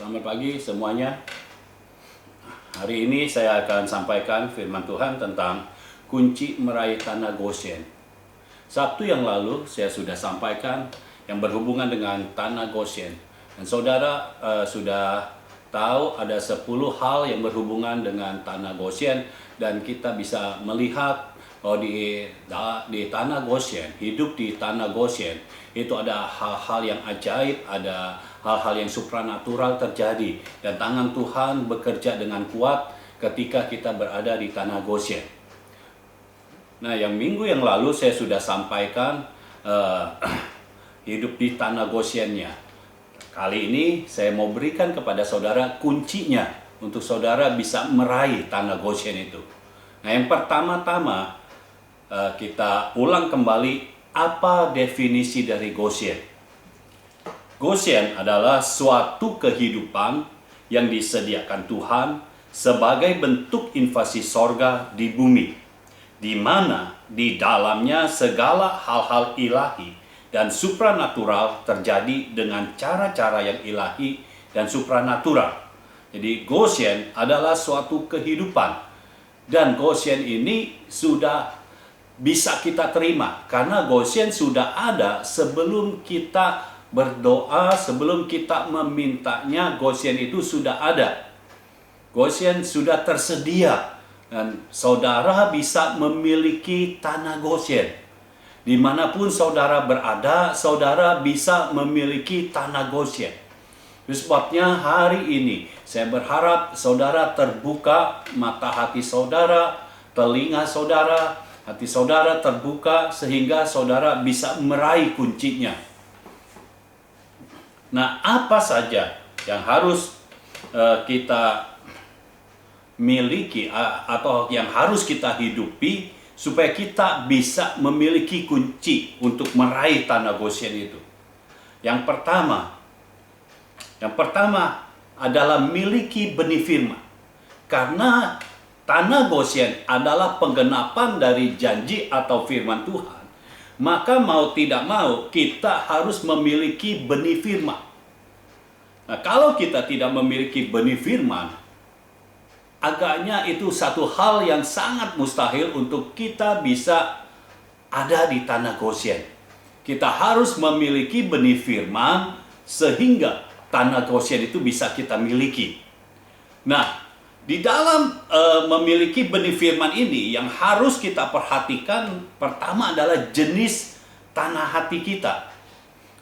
Selamat pagi semuanya. Hari ini saya akan sampaikan firman Tuhan tentang kunci meraih tanah Goshen. Sabtu yang lalu saya sudah sampaikan yang berhubungan dengan tanah Goshen. Dan saudara sudah tahu ada 10 hal yang berhubungan dengan tanah Goshen, dan kita bisa melihat bahwa di tanah Goshen, hidup di tanah Goshen itu ada hal-hal yang ajaib, ada hal-hal yang supranatural terjadi, dan tangan Tuhan bekerja dengan kuat ketika kita berada di tanah Goshen. Nah, yang minggu yang lalu saya sudah sampaikan hidup di tanah Goshennya. Kali ini saya mau berikan kepada saudara kuncinya untuk saudara bisa meraih tanah Goshen itu. Nah, yang pertama-tama kita ulang kembali apa definisi dari Goshen. Goshen adalah suatu kehidupan yang disediakan Tuhan sebagai bentuk invasi sorga di bumi, di mana di dalamnya segala hal-hal ilahi dan supranatural terjadi dengan cara-cara yang ilahi dan supranatural. Jadi Goshen adalah suatu kehidupan, dan Goshen ini sudah bisa kita terima karena Goshen sudah ada sebelum kita berdoa, sebelum kita memintanya. Goshen itu sudah ada. Goshen sudah tersedia, dan saudara bisa memiliki tanah Goshen. Dimanapun saudara berada, saudara bisa memiliki tanah Goshen. Itu sebabnya hari ini saya berharap saudara terbuka mata hati saudara, telinga saudara, hati saudara terbuka sehingga saudara bisa meraih kuncinya. Nah, apa saja yang harus kita miliki atau yang harus kita hidupi supaya kita bisa memiliki kunci untuk meraih tanah Goshen itu? Yang pertama adalah miliki benih firman. Karena tanah Goshen adalah penggenapan dari janji atau firman Tuhan, maka mau tidak mau kita harus memiliki benih firman. Nah, kalau kita tidak memiliki benih firman, agaknya itu satu hal yang sangat mustahil untuk kita bisa ada di tanah Goshen. Kita harus memiliki benih firman sehingga tanah Goshen itu bisa kita miliki. Nah, di dalam memiliki benih firman ini yang harus kita perhatikan pertama adalah jenis tanah hati kita.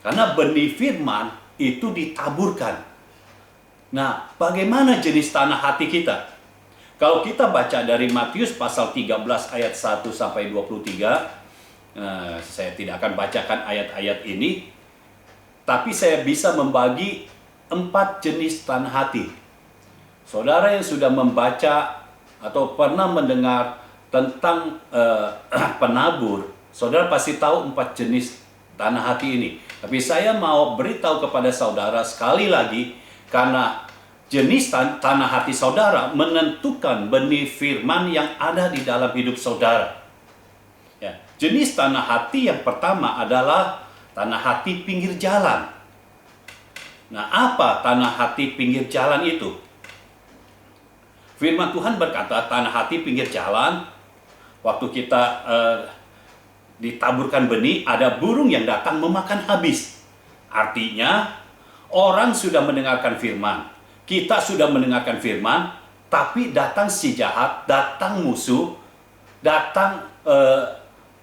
Karena benih firman itu ditaburkan. Nah, bagaimana jenis tanah hati kita? Kalau kita baca dari Matius pasal 13 ayat 1 sampai 23, saya tidak akan bacakan ayat-ayat ini, tapi saya bisa membagi 4 jenis tanah hati. Saudara yang sudah membaca atau pernah mendengar tentang penabur, saudara pasti tahu 4 jenis tanah hati ini. Tapi saya mau beritahu kepada saudara sekali lagi, karena jenis tanah hati saudara menentukan benih firman yang ada di dalam hidup saudara. Ya, jenis tanah hati yang pertama adalah tanah hati pinggir jalan. Nah, apa tanah hati pinggir jalan itu? Firman Tuhan berkata, tanah hati pinggir jalan, waktu kita ditaburkan benih, ada burung yang datang memakan habis. Artinya, orang sudah mendengarkan firman, kita sudah mendengarkan firman, tapi datang si jahat, datang musuh, datang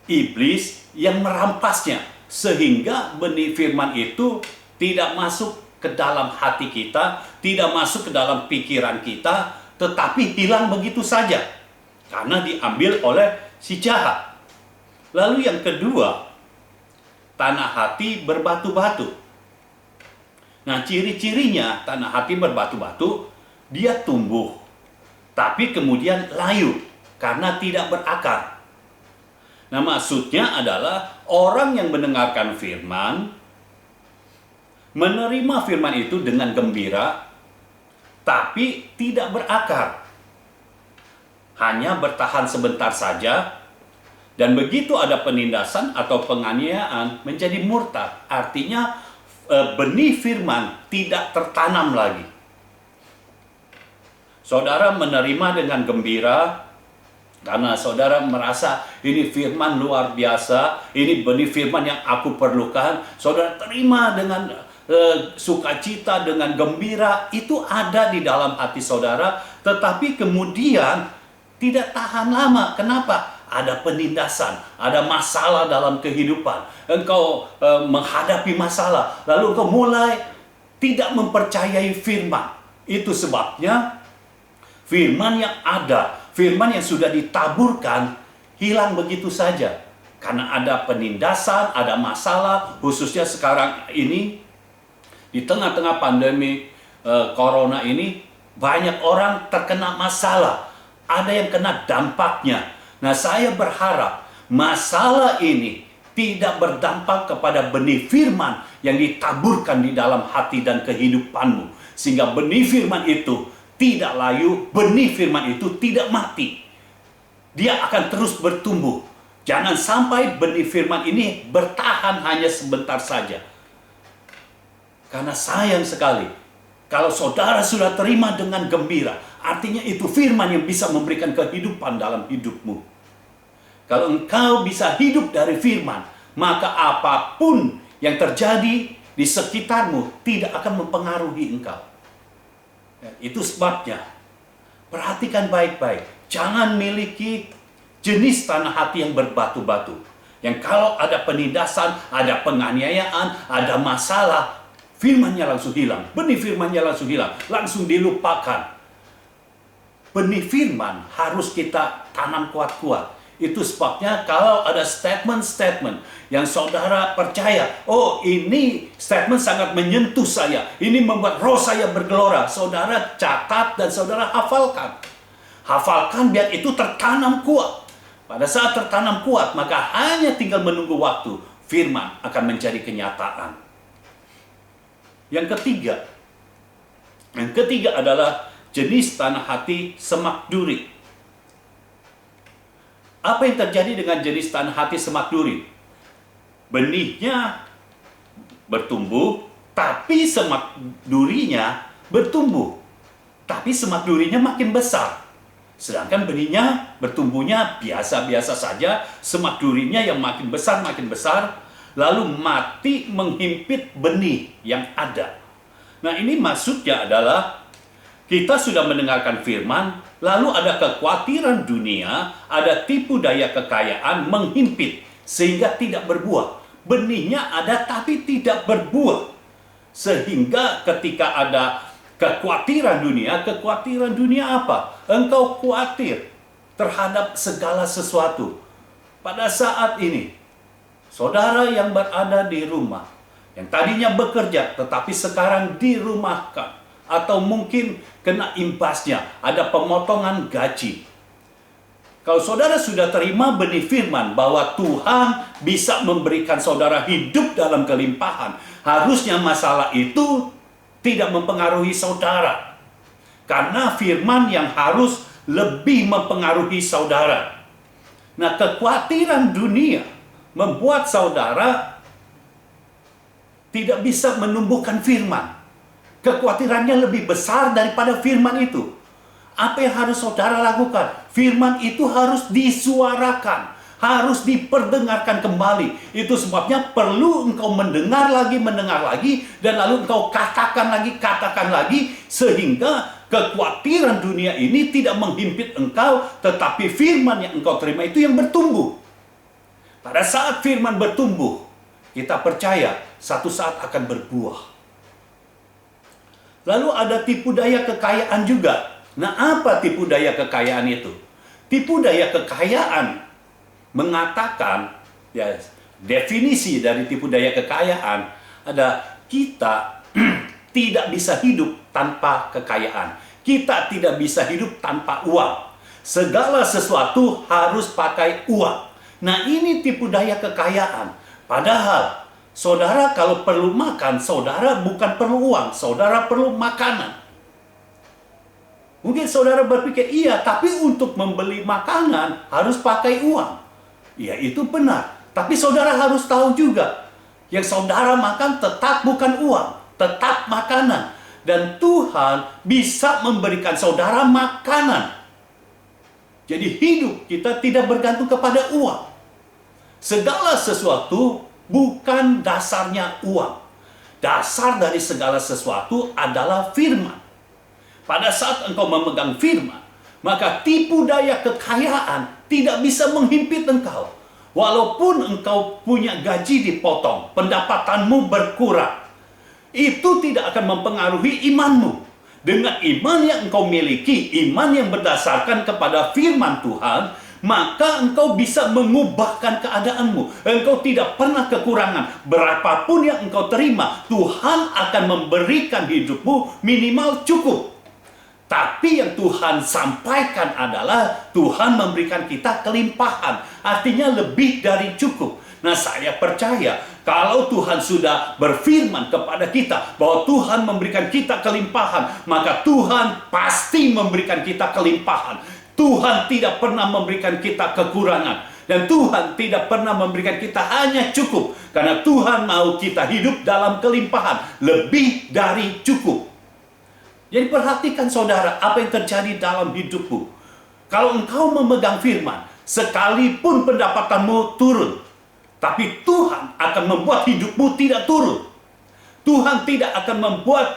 iblis yang merampasnya, sehingga benih firman itu tidak masuk ke dalam hati kita, tidak masuk ke dalam pikiran kita, tetapi hilang begitu saja karena diambil oleh si jahat. Lalu yang kedua, tanah hati berbatu-batu. Nah, ciri-cirinya tanah hati berbatu-batu, dia tumbuh tapi kemudian layu karena tidak berakar. Nah, maksudnya adalah orang yang mendengarkan firman, menerima firman itu dengan gembira, tapi tidak berakar. Hanya bertahan sebentar saja, dan begitu ada penindasan atau penganiayaan menjadi murtad. Artinya benih firman tidak tertanam lagi. Saudara menerima dengan gembira karena saudara merasa ini firman luar biasa, ini benih firman yang aku perlukan. Saudara terima dengan sukacita, dengan gembira, itu ada di dalam hati saudara, tetapi kemudian tidak tahan lama. Kenapa? Ada penindasan, ada masalah dalam kehidupan. Engkau menghadapi masalah, lalu engkau mulai tidak mempercayai firman. Itu sebabnya firman yang ada, firman yang sudah ditaburkan, hilang begitu saja. Karena ada penindasan, ada masalah, khususnya sekarang ini, di tengah-tengah pandemi corona ini, banyak orang terkena masalah. Ada yang kena dampaknya. Nah, saya berharap masalah ini tidak berdampak kepada benih firman yang ditaburkan di dalam hati dan kehidupanmu. Sehingga benih firman itu tidak layu, benih firman itu tidak mati. Dia akan terus bertumbuh. Jangan sampai benih firman ini bertahan hanya sebentar saja. Karena sayang sekali, kalau saudara sudah terima dengan gembira, artinya itu firman yang bisa memberikan kehidupan dalam hidupmu. Kalau engkau bisa hidup dari firman, maka apapun yang terjadi di sekitarmu tidak akan mempengaruhi engkau. Itu sebabnya, perhatikan baik-baik. Jangan miliki jenis tanah hati yang berbatu-batu. Yang kalau ada penindasan, ada penganiayaan, ada masalah, firmannya langsung hilang. Benih firmannya langsung hilang. Langsung dilupakan. Benih firman harus kita tanam kuat-kuat. Itu sebabnya kalau ada statement-statement yang saudara percaya, oh ini statement sangat menyentuh saya, ini membuat roh saya bergelora, saudara catat dan saudara hafalkan. Hafalkan biar itu tertanam kuat. Pada saat tertanam kuat, maka hanya tinggal menunggu waktu, firman akan menjadi kenyataan. Yang ketiga adalah jenis tanah hati semak duri. Apa yang terjadi dengan jenis tanah hati semak duri? Benihnya bertumbuh, tapi semak durinya bertumbuh. Tapi semak durinya makin besar. Sedangkan benihnya bertumbuhnya biasa-biasa saja, semak durinya yang makin besar, lalu mati menghimpit benih yang ada. Nah, ini maksudnya adalah kita sudah mendengarkan firman, lalu ada kekhawatiran dunia, ada tipu daya kekayaan menghimpit sehingga tidak berbuah. Benihnya ada tapi tidak berbuah. Sehingga ketika ada kekhawatiran dunia apa? Engkau khawatir terhadap segala sesuatu. Pada saat ini, saudara yang berada di rumah, yang tadinya bekerja tetapi sekarang dirumahkan, atau mungkin kena imbasnya, ada pemotongan gaji. Kalau saudara sudah terima benih firman bahwa Tuhan bisa memberikan saudara hidup dalam kelimpahan, harusnya masalah itu tidak mempengaruhi saudara. Karena firman yang harus lebih mempengaruhi saudara. Nah, kekhawatiran dunia membuat saudara tidak bisa menumbuhkan firman. Kekhawatirannya lebih besar daripada firman itu. Apa yang harus saudara lakukan? Firman itu harus disuarakan, harus diperdengarkan kembali. Itu sebabnya perlu engkau mendengar lagi, dan lalu engkau katakan lagi, sehingga kekhawatiran dunia ini tidak menghimpit engkau, tetapi firman yang engkau terima itu yang bertumbuh. Pada saat firman bertumbuh, kita percaya satu saat akan berbuah. Lalu ada tipu daya kekayaan juga. Nah, apa tipu daya kekayaan itu? Tipu daya kekayaan mengatakan, ya, definisi dari tipu daya kekayaan ada kita tidak bisa hidup tanpa kekayaan. Kita tidak bisa hidup tanpa uang. Segala sesuatu harus pakai uang. Nah, ini tipu daya kekayaan. Padahal saudara kalau perlu makan, saudara bukan perlu uang, saudara perlu makanan. Mungkin saudara berpikir, iya, tapi untuk membeli makanan harus pakai uang. Ya, itu benar. Tapi saudara harus tahu juga, yang saudara makan tetap bukan uang, tetap makanan. dan Tuhan bisa memberikan saudara makanan. Jadi hidup kita tidak bergantung kepada uang. Segala sesuatu bukan dasarnya uang. Dasar dari segala sesuatu adalah firman. Pada saat engkau memegang firman, maka tipu daya kekayaan tidak bisa menghimpit engkau. Walaupun engkau punya gaji dipotong, pendapatanmu berkurang, itu tidak akan mempengaruhi imanmu. Dengan iman yang engkau miliki, iman yang berdasarkan kepada firman Tuhan, maka engkau bisa mengubahkan keadaanmu. Engkau tidak pernah kekurangan. Berapapun yang engkau terima, Tuhan akan memberikan hidupmu minimal cukup. Tapi yang Tuhan sampaikan adalah Tuhan memberikan kita kelimpahan. Artinya lebih dari cukup. Nah, saya percaya kalau Tuhan sudah berfirman kepada kita bahwa Tuhan memberikan kita kelimpahan, maka Tuhan pasti memberikan kita kelimpahan. Tuhan tidak pernah memberikan kita kekurangan. Dan Tuhan tidak pernah memberikan kita hanya cukup. Karena Tuhan mau kita hidup dalam kelimpahan. Lebih dari cukup. Jadi perhatikan saudara, apa yang terjadi dalam hidupmu. Kalau engkau memegang firman, sekalipun pendapatanmu turun, tapi Tuhan akan membuat hidupmu tidak turun. Tuhan tidak akan membuat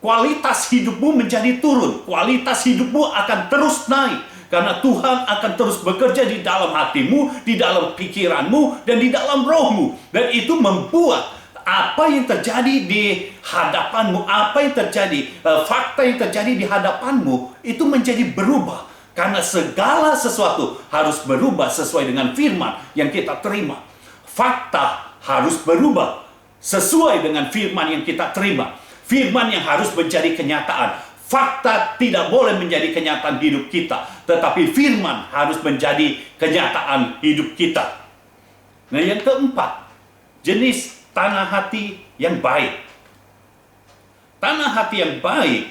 kualitas hidupmu menjadi turun. Kualitas hidupmu akan terus naik. Karena Tuhan akan terus bekerja di dalam hatimu, di dalam pikiranmu, dan di dalam rohmu. Dan itu membuat apa yang terjadi di hadapanmu, apa yang terjadi, fakta yang terjadi di hadapanmu, itu menjadi berubah. Karena segala sesuatu harus berubah sesuai dengan firman yang kita terima. Fakta harus berubah sesuai dengan firman yang kita terima. Firman yang harus menjadi kenyataan. Fakta tidak boleh menjadi kenyataan hidup kita, tetapi firman harus menjadi kenyataan hidup kita. Nah, yang keempat, jenis tanah hati yang baik. Tanah hati yang baik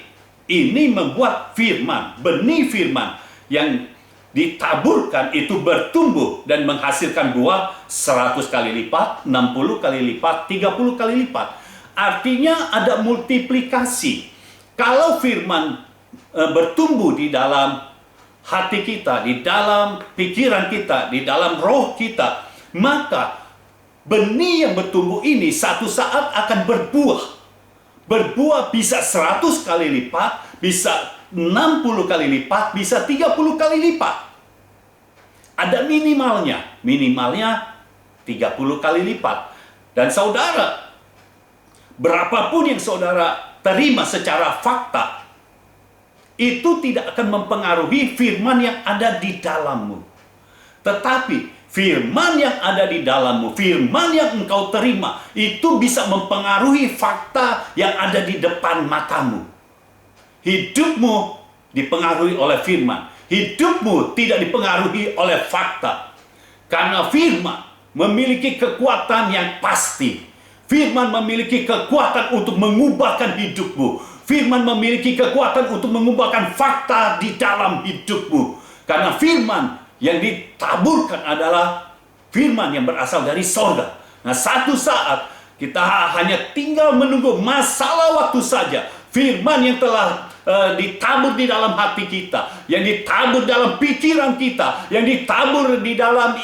ini membuat firman, benih firman yang ditaburkan itu bertumbuh dan menghasilkan buah 100 kali lipat, 60 kali lipat, 30 kali lipat. Artinya ada multiplikasi. Kalau firman bertumbuh di dalam hati kita, di dalam pikiran kita, di dalam roh kita, maka benih yang bertumbuh ini satu saat akan berbuah. Berbuah bisa 100 kali lipat, bisa 60 kali lipat, bisa 30 kali lipat. Ada minimalnya. Minimalnya 30 kali lipat. Dan saudara, berapapun yang saudara terima secara fakta, itu tidak akan mempengaruhi firman yang ada di dalammu. Tetapi firman yang ada di dalammu, firman yang engkau terima, itu bisa mempengaruhi fakta yang ada di depan matamu. Hidupmu dipengaruhi oleh firman. Hidupmu tidak dipengaruhi oleh fakta. Karena firman memiliki kekuatan yang pasti. Firman memiliki kekuatan untuk mengubahkan hidupmu. Firman memiliki kekuatan untuk mengubahkan fakta di dalam hidupmu. Karena firman yang ditaburkan adalah firman yang berasal dari sorga. Nah, satu saat kita hanya tinggal menunggu masalah waktu saja. Firman yang telah ditabur di dalam hati kita, yang ditabur dalam pikiran kita, yang ditabur di dalam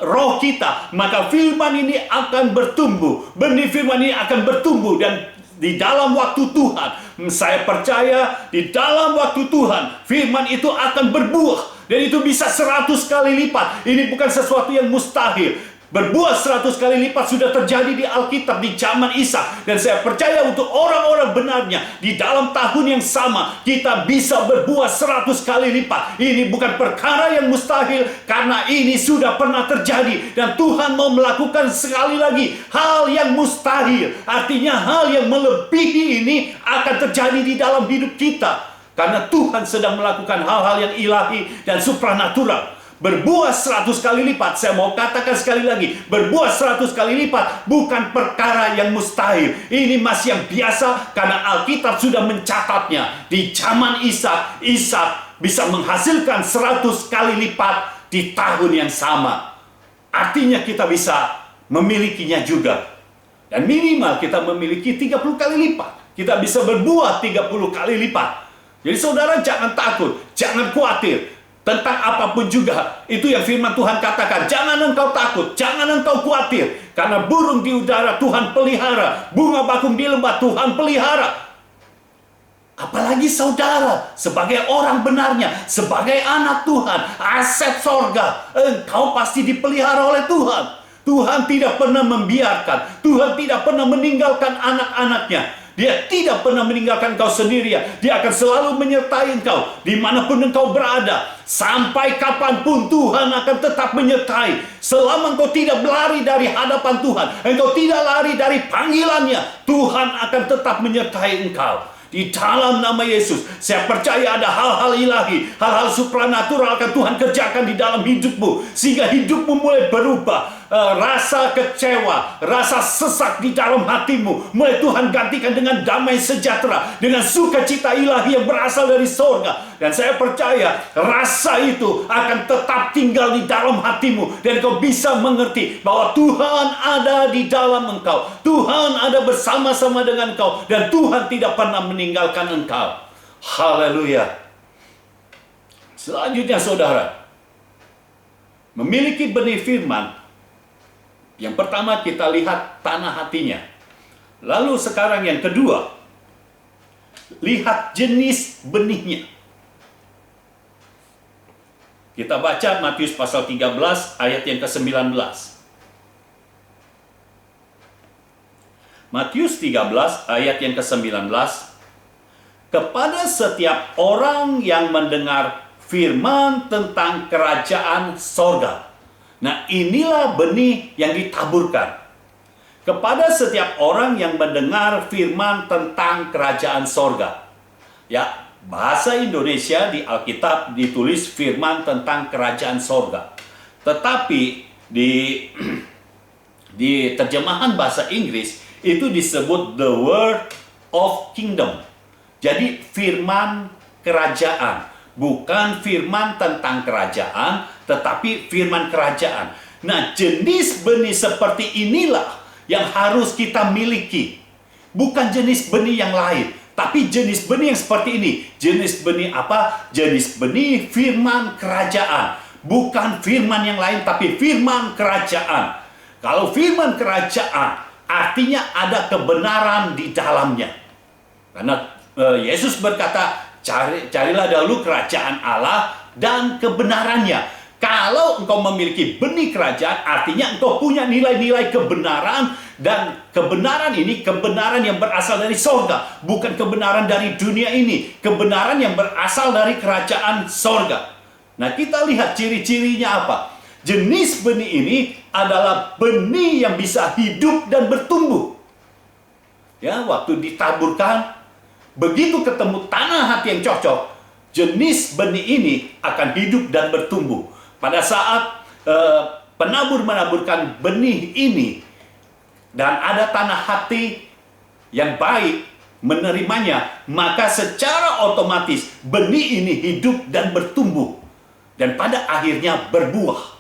roh kita, maka firman ini akan bertumbuh. Benih firman ini akan bertumbuh dan di dalam waktu Tuhan, saya percaya di dalam waktu Tuhan, firman itu akan berbuah. Dan itu bisa 100 kali lipat. Ini bukan sesuatu yang mustahil. Berbuah 100 kali lipat sudah terjadi di Alkitab di zaman Isa. Dan saya percaya untuk orang-orang benarnya di dalam tahun yang sama kita bisa berbuah 100 kali lipat. Ini bukan perkara yang mustahil karena ini sudah pernah terjadi. Dan Tuhan mau melakukan sekali lagi hal yang mustahil. Artinya hal yang melebihi ini akan terjadi di dalam hidup kita. Karena Tuhan sedang melakukan hal-hal yang ilahi dan supranatural. Berbuah 100 kali lipat, saya mau katakan sekali lagi, berbuah 100 kali lipat bukan perkara yang mustahil. Ini masih yang biasa karena Alkitab sudah mencatatnya. Di zaman Ishak bisa menghasilkan 100 kali lipat di tahun yang sama. Artinya kita bisa memilikinya juga. Dan minimal kita memiliki 30 kali lipat. Kita bisa berbuah 30 kali lipat. Jadi saudara jangan takut, jangan khawatir tentang apapun juga. Itu yang firman Tuhan katakan. Jangan engkau takut, jangan engkau khawatir. Karena burung di udara Tuhan pelihara, bunga bakung di lembah Tuhan pelihara. Apalagi saudara, sebagai orang benarnya, sebagai anak Tuhan, aset sorga, engkau pasti dipelihara oleh Tuhan. Tuhan tidak pernah membiarkan, Tuhan tidak pernah meninggalkan anak-anaknya. Dia tidak pernah meninggalkan engkau sendirian. Dia akan selalu menyertai engkau dimanapun engkau berada. Sampai kapanpun Tuhan akan tetap menyertai. Selama engkau tidak berlari dari hadapan Tuhan, engkau tidak lari dari panggilannya, Tuhan akan tetap menyertai engkau. Di dalam nama Yesus, saya percaya ada hal-hal ilahi, hal-hal supranatural akan Tuhan kerjakan di dalam hidupmu. Sehingga hidupmu mulai berubah. Rasa kecewa, rasa sesak di dalam hatimu mulai Tuhan gantikan dengan damai sejahtera, dengan sukacita ilahi yang berasal dari sorga. Dan saya percaya rasa itu akan tetap tinggal di dalam hatimu. Dan kau bisa mengerti bahwa Tuhan ada di dalam engkau. Tuhan ada bersama-sama dengan engkau. Dan Tuhan tidak pernah meninggalkan engkau. Haleluya. Selanjutnya saudara, memiliki benih firman. Yang pertama kita lihat tanah hatinya. Lalu sekarang yang kedua, lihat jenis benihnya. Kita baca Matius pasal 13 ayat yang ke-19. Matius 13 ayat yang ke-19. Kepada setiap orang yang mendengar firman tentang kerajaan sorga. Nah, inilah benih yang ditaburkan kepada setiap orang yang mendengar firman tentang kerajaan sorga. Ya, bahasa Indonesia di Alkitab ditulis firman tentang kerajaan sorga. Tetapi di terjemahan bahasa Inggris itu disebut the word of kingdom. Jadi firman kerajaan. Bukan firman tentang kerajaan, tetapi firman kerajaan. Nah, jenis benih seperti inilah yang harus kita miliki. Bukan jenis benih yang lain, tapi jenis benih yang seperti ini. Jenis benih apa? Jenis benih firman kerajaan. Bukan firman yang lain, tapi firman kerajaan. Kalau firman kerajaan, artinya ada kebenaran di dalamnya. Karena Yesus berkata, carilah dahulu kerajaan Allah dan kebenarannya. Kalau engkau memiliki benih kerajaan, artinya engkau punya nilai-nilai kebenaran. Dan kebenaran ini kebenaran yang berasal dari sorga, bukan kebenaran dari dunia ini. Kebenaran yang berasal dari kerajaan sorga. Nah, kita lihat ciri-cirinya apa. Jenis benih ini adalah benih yang bisa hidup dan bertumbuh. Ya, waktu ditaburkan, begitu ketemu tanah hati yang cocok, jenis benih ini akan hidup dan bertumbuh. Pada saat penabur menaburkan benih ini dan ada tanah hati yang baik menerimanya, maka secara otomatis benih ini hidup dan bertumbuh dan pada akhirnya berbuah.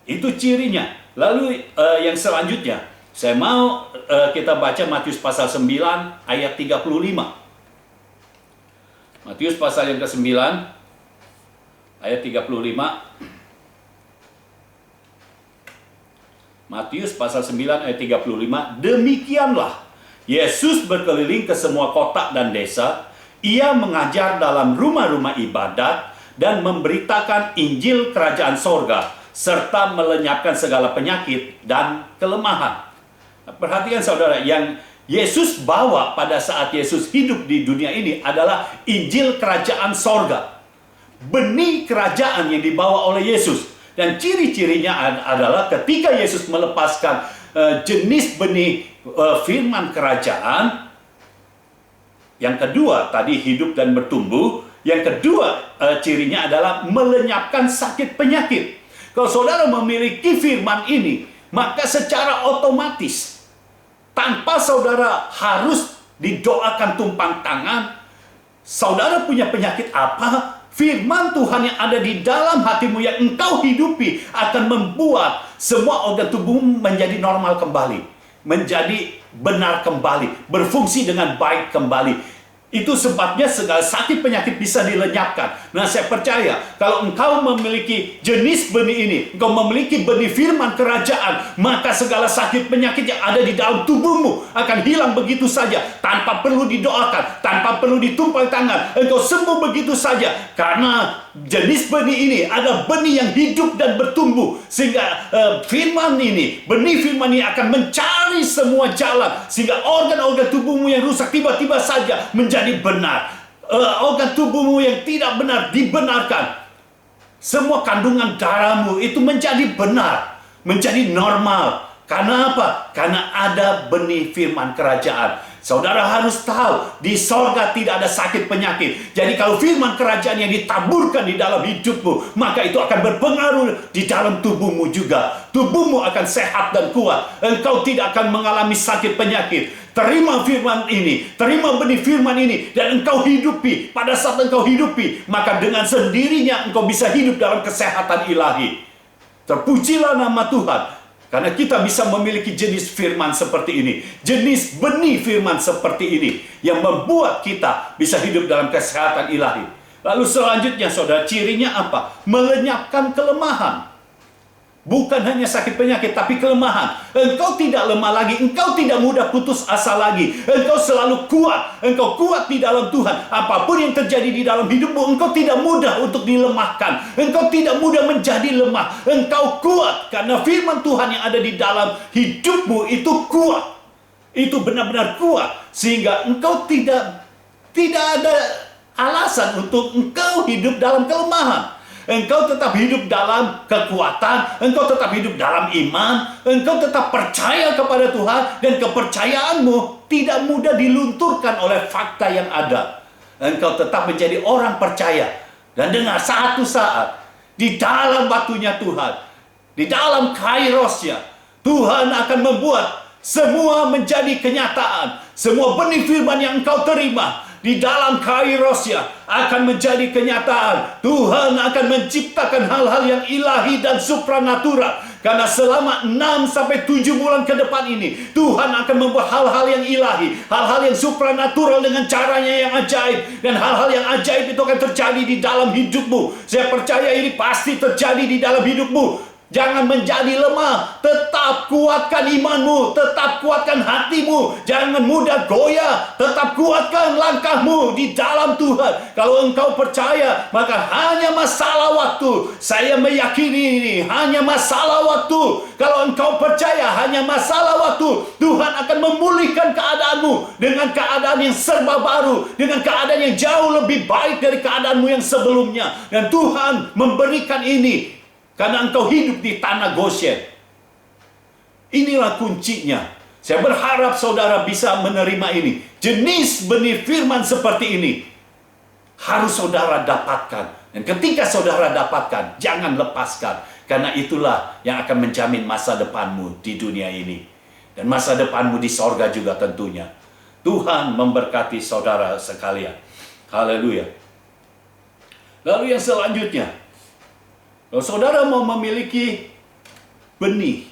Itu cirinya. Lalu yang selanjutnya, saya mau kita baca Matius pasal 9 ayat 35. Matius pasal yang ke-9 ayat 35. Matius pasal 9 ayat 35. Demikianlah Yesus berkeliling ke semua kota dan desa. Ia mengajar dalam rumah-rumah ibadat dan memberitakan Injil kerajaan sorga, serta melenyapkan segala penyakit dan kelemahan. Perhatikan saudara, yang Yesus bawa pada saat Yesus hidup di dunia ini adalah Injil kerajaan sorga. Benih kerajaan yang dibawa oleh Yesus. Dan ciri-cirinya adalah ketika Yesus melepaskan jenis benih firman kerajaan. Yang kedua tadi hidup dan bertumbuh. Yang kedua cirinya adalah melenyapkan sakit penyakit. Kalau saudara memiliki firman ini, maka secara otomatis, tanpa saudara harus didoakan tumpang tangan, saudara punya penyakit apa, firman Tuhan yang ada di dalam hatimu yang engkau hidupi akan membuat semua organ tubuhmu menjadi normal kembali. menjadi benar kembali, berfungsi dengan baik kembali. Itu sebabnya segala sakit penyakit bisa dilenyapkan. Nah, saya percaya kalau engkau memiliki jenis benih ini, engkau memiliki benih firman kerajaan, maka segala sakit penyakit yang ada di dalam tubuhmu akan hilang begitu saja, tanpa perlu didoakan, tanpa perlu ditumpang tangan. Engkau sembuh begitu saja, karena jenis benih ini ada benih yang hidup dan bertumbuh, sehingga firman ini, benih firman ini akan mencari semua jalan, sehingga organ-organ tubuhmu yang rusak tiba-tiba saja menjadi benar. Organ tubuhmu yang tidak benar dibenarkan. Semua kandungan darahmu itu menjadi benar, menjadi normal. Karena apa? Karena ada benih firman kerajaan. Saudara harus tahu, di sorga tidak ada sakit penyakit. Jadi kalau firman kerajaan yang ditaburkan di dalam hidupmu, maka itu akan berpengaruh di dalam tubuhmu juga. Tubuhmu akan sehat dan kuat. Engkau tidak akan mengalami sakit penyakit. Terima firman ini, terima benih firman ini, dan engkau hidupi. Pada saat engkau hidupi, maka dengan sendirinya engkau bisa hidup dalam kesehatan ilahi. Terpujilah nama Tuhan. Karena kita bisa memiliki jenis firman seperti ini. Jenis benih firman seperti ini. Yang membuat kita bisa hidup dalam kesehatan ilahi. Lalu selanjutnya, saudara, cirinya apa? Melenyapkan kelemahan. Bukan hanya sakit penyakit, tapi kelemahan. Engkau tidak lemah lagi. Engkau tidak mudah putus asa lagi. Engkau selalu kuat. Engkau kuat di dalam Tuhan. Apapun yang terjadi di dalam hidupmu, engkau tidak mudah untuk dilemahkan. Engkau tidak mudah menjadi lemah. Engkau kuat karena firman Tuhan yang ada di dalam hidupmu itu kuat. Itu benar-benar kuat. Sehingga engkau tidak ada alasan untuk engkau hidup dalam kelemahan. Engkau tetap hidup dalam kekuatan, engkau tetap hidup dalam iman, engkau tetap percaya kepada Tuhan, dan kepercayaanmu tidak mudah dilunturkan oleh fakta yang ada. Engkau tetap menjadi orang percaya. Dan dengar, satu saat di dalam waktunya Tuhan, di dalam kairosnya, Tuhan akan membuat semua menjadi kenyataan. Semua benih firman yang engkau terima di dalam kairosnya akan menjadi kenyataan. Tuhan akan menciptakan hal-hal yang ilahi dan supranatural. Karena selama 6-7 bulan ke depan ini, Tuhan akan membuat hal-hal yang ilahi, hal-hal yang supranatural dengan caranya yang ajaib. Dan hal-hal yang ajaib itu akan terjadi di dalam hidupmu. Saya percaya ini pasti terjadi di dalam hidupmu. Jangan menjadi lemah. Tetap kuatkan imanmu. Tetap kuatkan hatimu. Jangan mudah goyah. Tetap kuatkan langkahmu di dalam Tuhan. Kalau engkau percaya, maka hanya masalah waktu. Saya meyakini ini hanya masalah waktu. Kalau engkau percaya, hanya masalah waktu. Tuhan akan memulihkan keadaanmu dengan keadaan yang serba baru, dengan keadaan yang jauh lebih baik dari keadaanmu yang sebelumnya. Dan Tuhan memberikan ini karena engkau hidup di tanah Goshen. Inilah kuncinya. Saya berharap saudara bisa menerima ini. Jenis benih firman seperti ini harus saudara dapatkan. Dan ketika saudara dapatkan, jangan lepaskan. Karena itulah yang akan menjamin masa depanmu di dunia ini. Dan masa depanmu di sorga juga tentunya. Tuhan memberkati saudara sekalian. Haleluya. Lalu yang selanjutnya, kalau saudara mau memiliki benih,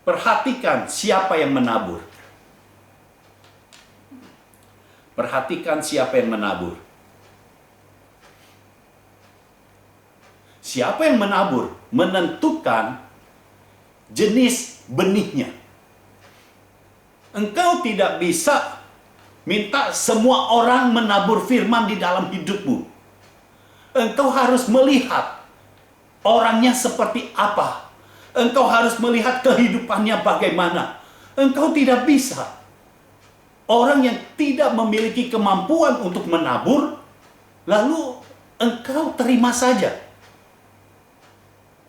perhatikan siapa yang menabur. Perhatikan siapa yang menabur. Siapa yang menabur menentukan jenis benihnya. Engkau tidak bisa minta semua orang menabur firman di dalam hidupmu. Engkau harus melihat orangnya seperti apa. Engkau harus melihat kehidupannya bagaimana. Engkau tidak bisa. Orang yang tidak memiliki kemampuan untuk menabur, lalu engkau terima saja.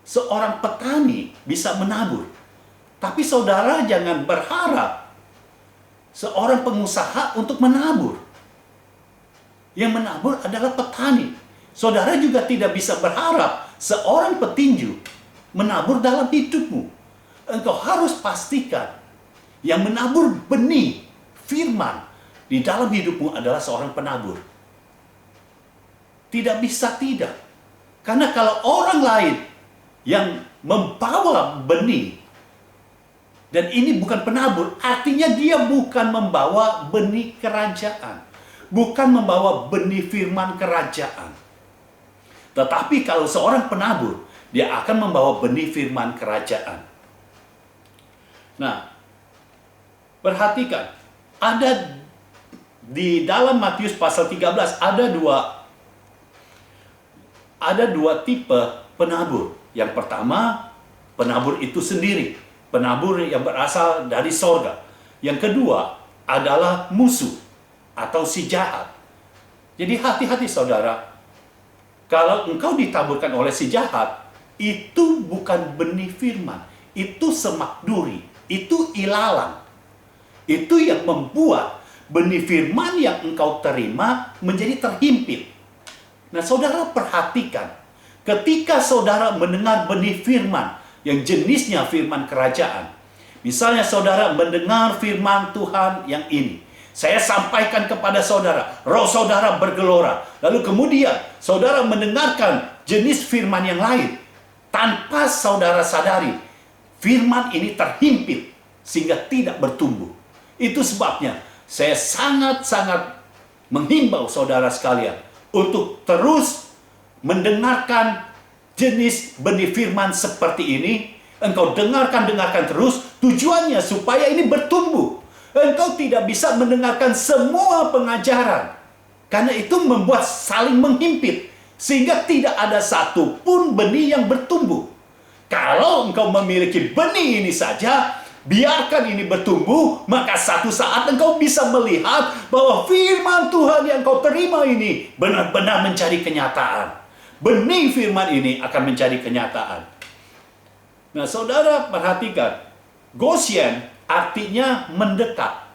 Seorang petani bisa menabur. Tapi saudara jangan berharap seorang pengusaha untuk menabur. Yang menabur adalah petani. Saudara juga tidak bisa berharap seorang petinju menabur dalam hidupmu. Engkau harus pastikan yang menabur benih firman di dalam hidupmu adalah seorang penabur. Tidak bisa tidak. Karena kalau orang lain yang membawa benih Dan ini bukan penabur, artinya dia bukan membawa benih kerajaan. Bukan membawa benih firman kerajaan. Tetapi kalau seorang penabur, dia akan membawa benih firman kerajaan. Nah, perhatikan, ada di dalam Matius pasal 13 ada dua tipe penabur. Yang pertama, penabur itu sendiri, penabur yang berasal dari sorga. Yang kedua adalah musuh atau si jahat. Jadi hati-hati saudara, kalau engkau ditaburkan oleh si jahat, itu bukan benih firman, itu semak duri, itu ilalang. Itu yang membuat benih firman yang engkau terima menjadi terhimpit. Nah, saudara perhatikan, ketika saudara mendengar benih firman yang jenisnya firman kerajaan, misalnya saudara mendengar firman Tuhan yang ini, saya sampaikan kepada saudara, roh saudara bergelora, lalu kemudian saudara mendengarkan jenis firman yang lain, tanpa saudara sadari, firman ini terhimpit sehingga tidak bertumbuh. Itu sebabnya saya sangat-sangat menghimbau saudara sekalian untuk terus mendengarkan jenis benih firman seperti ini. Engkau dengarkan terus, tujuannya supaya ini bertumbuh. Engkau tidak bisa mendengarkan semua pengajaran, karena itu membuat saling menghimpit, sehingga tidak ada satupun benih yang bertumbuh. Kalau engkau memiliki benih ini saja, biarkan ini bertumbuh, maka satu saat engkau bisa melihat bahwa firman Tuhan yang kau terima ini benar-benar menjadi kenyataan. Benih firman ini akan menjadi kenyataan. Nah, saudara perhatikan, Goshen artinya mendekat.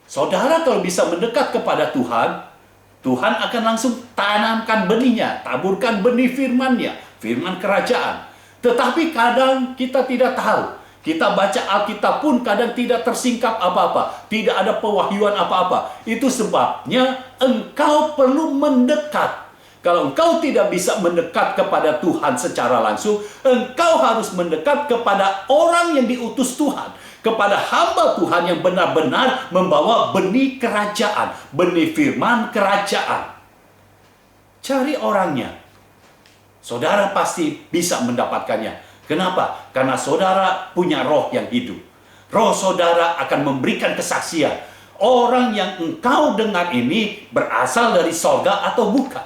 Saudara kalau bisa mendekat kepada Tuhan, Tuhan akan langsung tanamkan benihnya, taburkan benih firman-Nya, firman kerajaan. Tetapi kadang kita tidak tahu. Kita baca Alkitab pun kadang tidak tersingkap apa-apa. Tidak ada pewahyuan apa-apa. Itu sebabnya engkau perlu mendekat. Kalau engkau tidak bisa mendekat kepada Tuhan secara langsung, engkau harus mendekat kepada orang yang diutus Tuhan. Kepada hamba Tuhan yang benar-benar membawa benih kerajaan. Benih firman kerajaan. Cari orangnya. Saudara pasti bisa mendapatkannya. Kenapa? Karena saudara punya roh yang hidup. Roh saudara akan memberikan kesaksian. Orang yang engkau dengar ini berasal dari sorga atau bukan.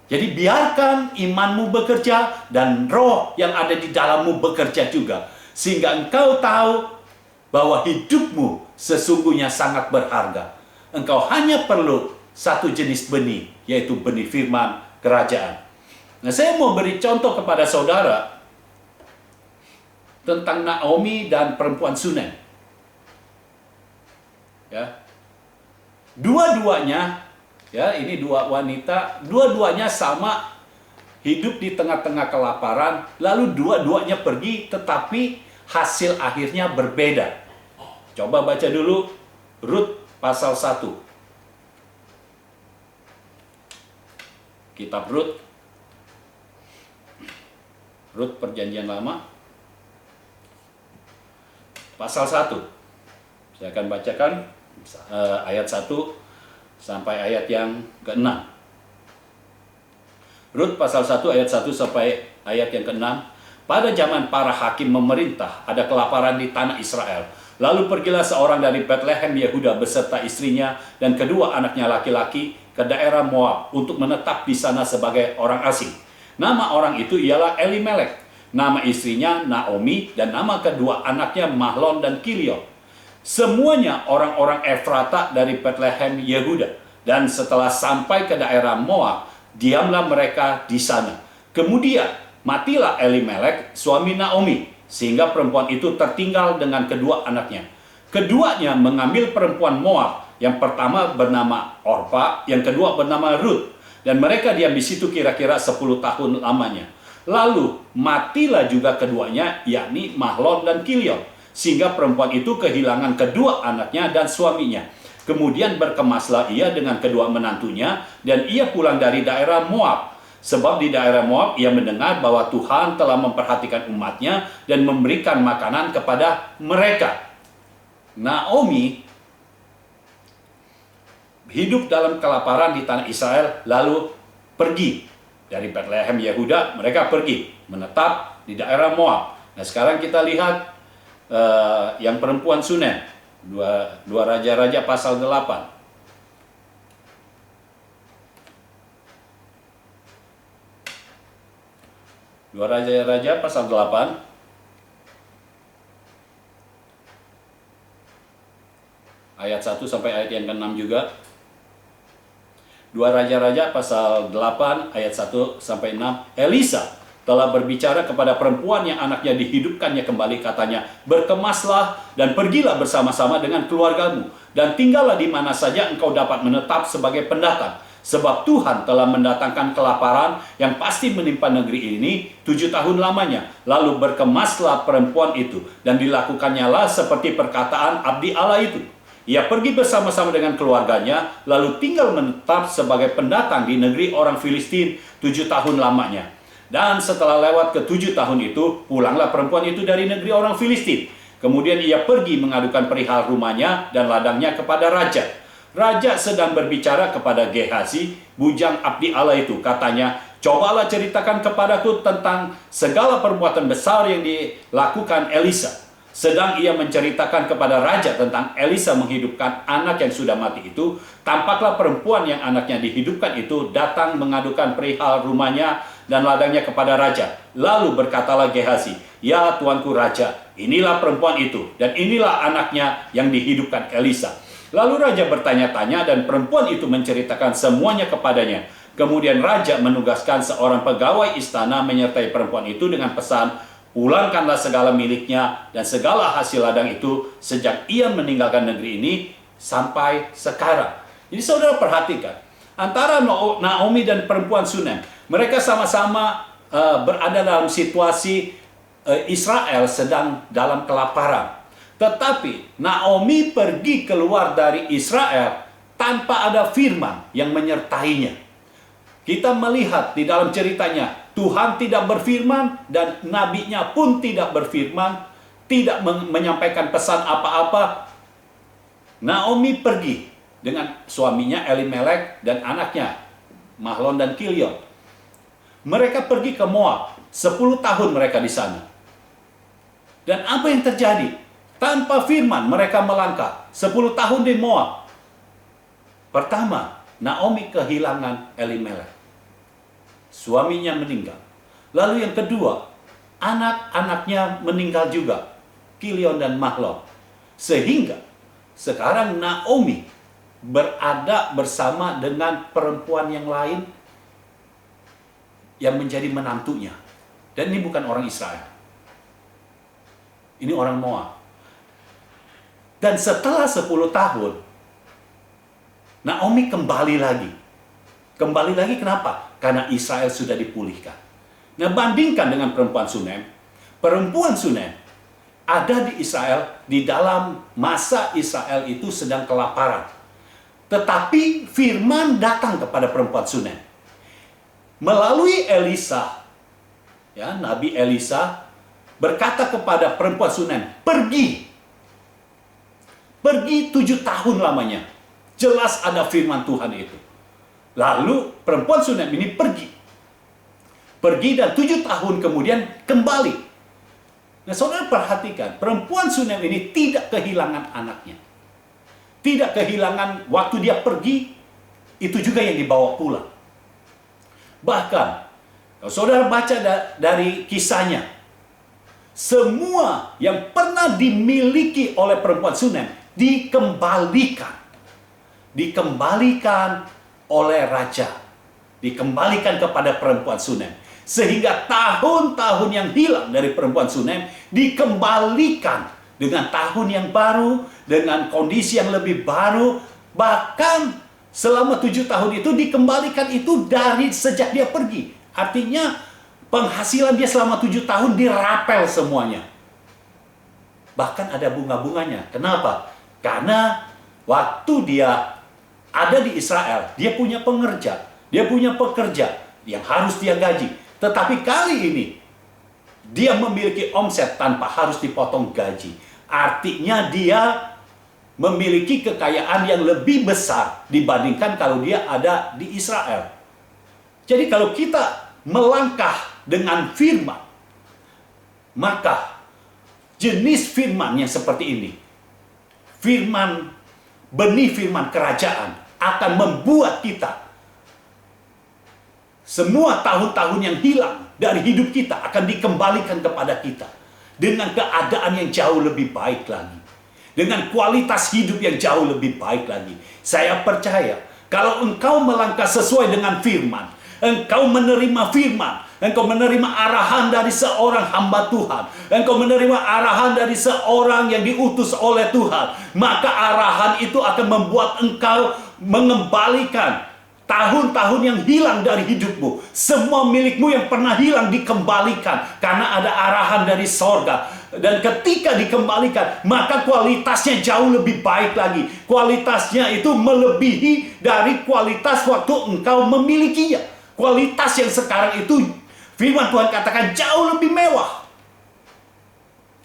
Jadi biarkan imanmu bekerja dan roh yang ada di dalammu bekerja juga. Sehingga engkau tahu bahwa hidupmu sesungguhnya sangat berharga. Engkau hanya perlu satu jenis benih, yaitu benih firman kerajaan. Nah, saya mau beri contoh kepada saudara tentang Naomi dan perempuan Sunem. Ya. Dua-duanya, ya, ini dua wanita, dua-duanya sama hidup di tengah-tengah kelaparan, lalu dua-duanya pergi, tetapi hasil akhirnya berbeda. Coba baca dulu Rut pasal 1. Kitab Rut Perjanjian Lama pasal 1. Saya akan bacakan ayat 1 sampai ayat yang ke-6. Rut pasal 1 ayat 1 sampai ayat yang ke-6. Pada zaman para hakim memerintah, ada kelaparan di tanah Israel. Lalu pergilah seorang dari Bethlehem Yehuda beserta istrinya dan kedua anaknya laki-laki ke daerah Moab untuk menetap di sana sebagai orang asing. Nama orang itu ialah Elimelek, nama istrinya Naomi, dan nama kedua anaknya Mahlon dan Kilion. Semuanya orang-orang Efrata dari Bethlehem Yehuda. Dan setelah sampai ke daerah Moab, diamlah mereka di sana. Kemudian matilah Elimelek, suami Naomi, sehingga perempuan itu tertinggal dengan kedua anaknya. Keduanya mengambil perempuan Moab, yang pertama bernama Orpa, yang kedua bernama Rut. Dan mereka diam di situ kira-kira 10 tahun lamanya. Lalu matilah juga keduanya, yakni Mahlon dan Kilion, sehingga perempuan itu kehilangan kedua anaknya dan suaminya. Kemudian berkemaslah ia dengan kedua menantunya, dan ia pulang dari daerah Moab. Sebab di daerah Moab ia mendengar bahwa Tuhan telah memperhatikan umatnya dan memberikan makanan kepada mereka. Naomi hidup dalam kelaparan di tanah Israel, lalu pergi dari Bethlehem Yehuda, mereka pergi menetap di daerah Moab. Nah, sekarang kita lihat yang perempuan Sunem, dua Raja-Raja pasal 8. Dua Raja-Raja pasal 8 ayat 1 sampai ayat yang ke-6 juga. Dua Raja-Raja pasal 8 ayat 1 sampai 6. Elisa telah berbicara kepada perempuan yang anaknya dihidupkannya kembali, katanya, berkemaslah dan pergilah bersama-sama dengan keluargamu dan tinggallah di mana saja engkau dapat menetap sebagai pendatang. Sebab Tuhan telah mendatangkan kelaparan yang pasti menimpa negeri ini 7 tahun lamanya. Lalu berkemaslah perempuan itu, dan dilakukannya seperti perkataan abdi Allah itu. Ia pergi bersama-sama dengan keluarganya, lalu tinggal menetap sebagai pendatang di negeri orang Filistin 7 tahun lamanya. Dan setelah lewat ke 7 tahun itu, pulanglah perempuan itu dari negeri orang Filistin. Kemudian ia pergi mengadukan perihal rumahnya dan ladangnya kepada raja. Raja sedang berbicara kepada Gehazi, bujang abdi Allah itu. Katanya, cobalah ceritakan kepadaku tentang segala perbuatan besar yang dilakukan Elisa. Sedang ia menceritakan kepada raja tentang Elisa menghidupkan anak yang sudah mati itu, tampaklah perempuan yang anaknya dihidupkan itu datang mengadukan perihal rumahnya dan ladangnya kepada raja. Lalu berkatalah Gehazi, ya tuanku raja, inilah perempuan itu, dan inilah anaknya yang dihidupkan Elisa. Lalu raja bertanya-tanya dan perempuan itu menceritakan semuanya kepadanya. Kemudian raja menugaskan seorang pegawai istana menyertai perempuan itu dengan pesan, pulangkanlah segala miliknya dan segala hasil ladang itu sejak ia meninggalkan negeri ini sampai sekarang. Jadi saudara perhatikan, antara Naomi dan perempuan Sunem, mereka sama-sama berada dalam situasi Israel sedang dalam kelaparan. Tetapi Naomi pergi keluar dari Israel tanpa ada firman yang menyertainya. Kita melihat di dalam ceritanya, Tuhan tidak berfirman dan nabinya pun tidak berfirman, tidak menyampaikan pesan apa-apa. Naomi pergi dengan suaminya Elimelek dan anaknya Mahlon dan Kilion. Mereka pergi ke Moab, 10 tahun mereka di sana. Dan apa yang terjadi? Tanpa firman mereka melangkah 10 tahun di Moab. Pertama, Naomi kehilangan Elimelek. Suaminya meninggal. Lalu yang kedua, anak-anaknya meninggal juga, Kilion dan Mahlon. Sehingga sekarang Naomi berada bersama dengan perempuan yang lain yang menjadi menantunya. Dan ini bukan orang Israel. Ini orang Moab. Dan setelah 10 tahun, Naomi kembali lagi. Kembali lagi kenapa? Karena Israel sudah dipulihkan. Nah, bandingkan dengan perempuan Sunem. Perempuan Sunem ada di Israel di dalam masa Israel itu sedang kelaparan. Tetapi firman datang kepada perempuan Sunem. Melalui Elisa, ya, Nabi Elisa berkata kepada perempuan Sunem, pergi. Pergi 7 tahun lamanya. Jelas ada firman Tuhan itu. Lalu perempuan Sunem ini pergi. Pergi dan 7 tahun kemudian kembali. Nah, saudara perhatikan, perempuan Sunem ini tidak kehilangan anaknya. Tidak kehilangan waktu dia pergi, itu juga yang dibawa pulang. Bahkan, kalau saudara baca dari kisahnya, semua yang pernah dimiliki oleh perempuan Sunem dikembalikan oleh raja, dikembalikan kepada perempuan Sunem, sehingga tahun-tahun yang hilang dari perempuan Sunem dikembalikan dengan tahun yang baru, dengan kondisi yang lebih baru. Bahkan selama 7 tahun itu dikembalikan itu dari sejak dia pergi. Artinya penghasilan dia selama 7 tahun dirapel semuanya. Bahkan ada bunga-bunganya. Kenapa? Karena waktu dia ada di Israel, dia punya pengerja, dia punya pekerja yang harus dia gaji. Tetapi kali ini, dia memiliki omset tanpa harus dipotong gaji. Artinya dia memiliki kekayaan yang lebih besar dibandingkan kalau dia ada di Israel. Jadi kalau kita melangkah dengan firman, maka jenis firman yang seperti ini, firman, benih firman kerajaan, akan membuat kita, semua tahun-tahun yang hilang dari hidup kita akan dikembalikan kepada kita dengan keadaan yang jauh lebih baik lagi, dengan kualitas hidup yang jauh lebih baik lagi. Saya percaya kalau engkau melangkah sesuai dengan firman, engkau menerima firman, engkau menerima arahan dari seorang hamba Tuhan, engkau menerima arahan dari seorang yang diutus oleh Tuhan, maka arahan itu akan membuat engkau mengembalikan tahun-tahun yang hilang dari hidupmu. Semua milikmu yang pernah hilang dikembalikan karena ada arahan dari sorga. Dan ketika dikembalikan, maka kualitasnya jauh lebih baik lagi. Kualitasnya itu melebihi dari kualitas waktu engkau memilikinya. Kualitas yang sekarang itu, firman Tuhan katakan jauh lebih mewah.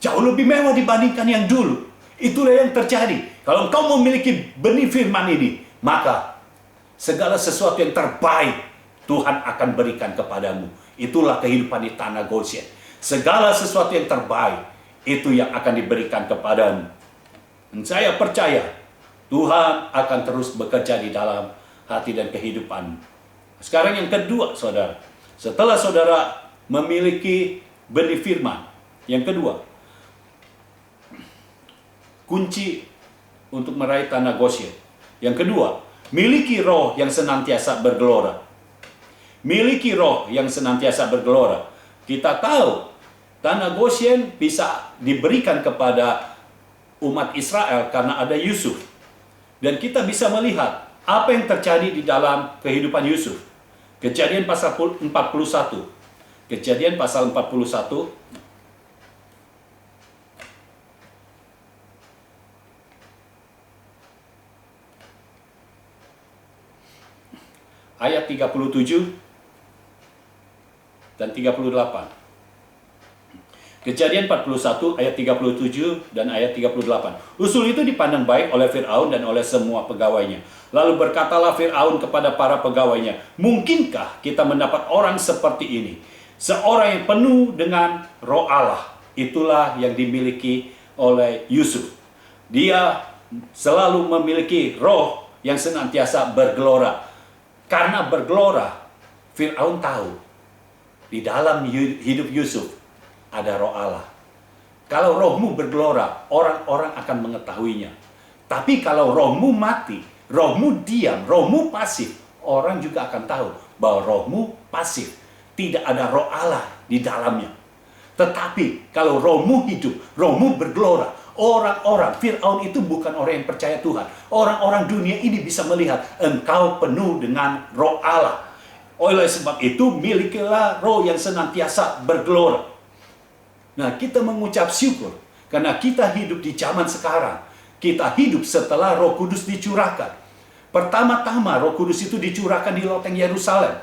Jauh lebih mewah dibandingkan yang dulu. Itulah yang terjadi. Kalau engkau memiliki benih firman ini, maka segala sesuatu yang terbaik Tuhan akan berikan kepadamu. Itulah kehidupan di tanah Goshen. Segala sesuatu yang terbaik itu yang akan diberikan kepadamu. Dan saya percaya Tuhan akan terus bekerja di dalam hati dan kehidupanmu. Sekarang yang kedua, saudara. Setelah saudara memiliki benih firman, yang kedua, kunci untuk meraih tanah Goshen. Yang kedua, miliki roh yang senantiasa bergelora. Miliki roh yang senantiasa bergelora. Kita tahu tanah Goshen bisa diberikan kepada umat Israel karena ada Yusuf. Dan kita bisa melihat apa yang terjadi di dalam kehidupan Yusuf. Kejadian pasal 41. Kejadian pasal 41 ayat 37 dan 38. Kejadian 41 ayat 37 dan ayat 38. Usul itu dipandang baik oleh Firaun dan oleh semua pegawainya. Lalu berkatalah Firaun kepada para pegawainya, mungkinkah kita mendapat orang seperti ini? Seorang yang penuh dengan roh Allah. Itulah yang dimiliki oleh Yusuf. Dia selalu memiliki roh yang senantiasa bergelora. Karena bergelora, Firaun tahu di dalam hidup Yusuf ada roh Allah. Kalau rohmu bergelora, orang-orang akan mengetahuinya. Tapi kalau rohmu mati, rohmu diam, rohmu pasif, orang juga akan tahu bahwa rohmu pasif. Tidak ada roh Allah di dalamnya. Tetapi kalau rohmu hidup, rohmu bergelora, orang-orang, Firaun itu bukan orang yang percaya Tuhan. Orang-orang dunia ini bisa melihat engkau penuh dengan roh Allah. Oleh sebab itu, milikilah roh yang senantiasa bergelora. Nah, kita mengucap syukur karena kita hidup di zaman sekarang. Kita hidup setelah Roh Kudus dicurahkan. Pertama-tama Roh Kudus itu dicurahkan di loteng Yerusalem.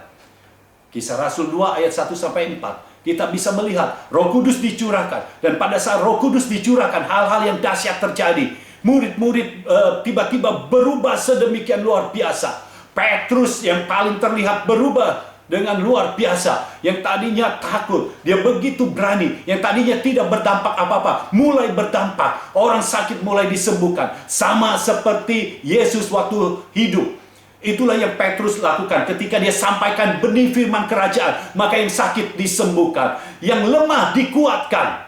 Kisah Rasul 2 ayat 1 sampai 4. Kita bisa melihat Roh Kudus dicurahkan, dan pada saat Roh Kudus dicurahkan, hal-hal yang dahsyat terjadi. Murid-murid tiba-tiba berubah sedemikian luar biasa. Petrus yang paling terlihat berubah dengan luar biasa. Yang tadinya takut, dia begitu berani. Yang tadinya tidak berdampak apa-apa, mulai berdampak. Orang sakit mulai disembuhkan. Sama seperti Yesus waktu hidup. Itulah yang Petrus lakukan ketika dia sampaikan benih firman kerajaan. Maka yang sakit disembuhkan, yang lemah dikuatkan.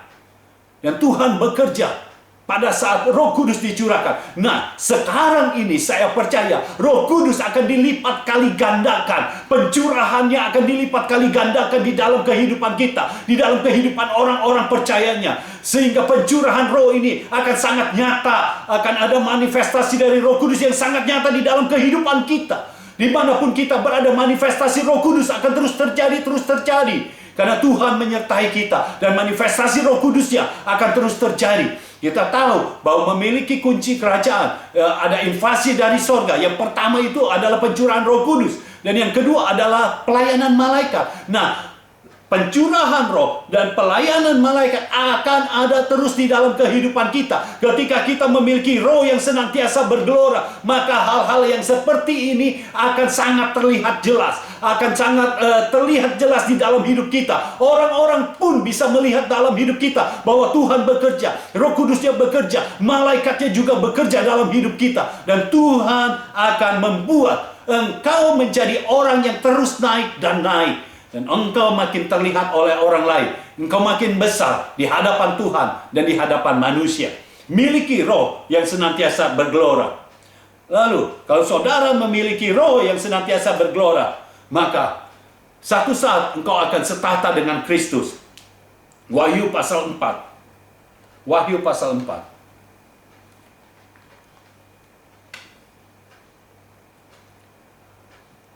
Dan Tuhan bekerja pada saat Roh Kudus dicurahkan. Nah, sekarang ini saya percaya Roh Kudus akan dilipat kali gandakan. Pencurahannya akan dilipat kali gandakan di dalam kehidupan kita, di dalam kehidupan orang-orang percayanya. Sehingga pencurahan roh ini akan sangat nyata. Akan ada manifestasi dari Roh Kudus yang sangat nyata di dalam kehidupan kita. Dimanapun kita berada, manifestasi Roh Kudus akan terus terjadi. Karena Tuhan menyertai kita, dan manifestasi Roh Kudusnya akan terus terjadi. Kita tahu bahwa memiliki kunci kerajaan, ada invasi dari sorga. Yang pertama itu adalah pencurahan Roh Kudus. Dan yang kedua adalah pelayanan malaikat. Nah, pencurahan roh dan pelayanan malaikat akan ada terus di dalam kehidupan kita. Ketika kita memiliki roh yang senantiasa bergelora, maka hal-hal yang seperti ini akan sangat terlihat jelas. Akan sangat terlihat jelas di dalam hidup kita. Orang-orang pun bisa melihat dalam hidup kita bahwa Tuhan bekerja, Roh Kudusnya bekerja, malaikatnya juga bekerja dalam hidup kita. Dan Tuhan akan membuat engkau menjadi orang yang terus naik dan naik. Dan engkau makin terlihat oleh orang lain. Engkau makin besar di hadapan Tuhan dan di hadapan manusia. Miliki roh yang senantiasa bergelora. Lalu, kalau saudara memiliki roh yang senantiasa bergelora, maka satu saat engkau akan setata dengan Kristus. Wahyu pasal 4. Wahyu pasal 4.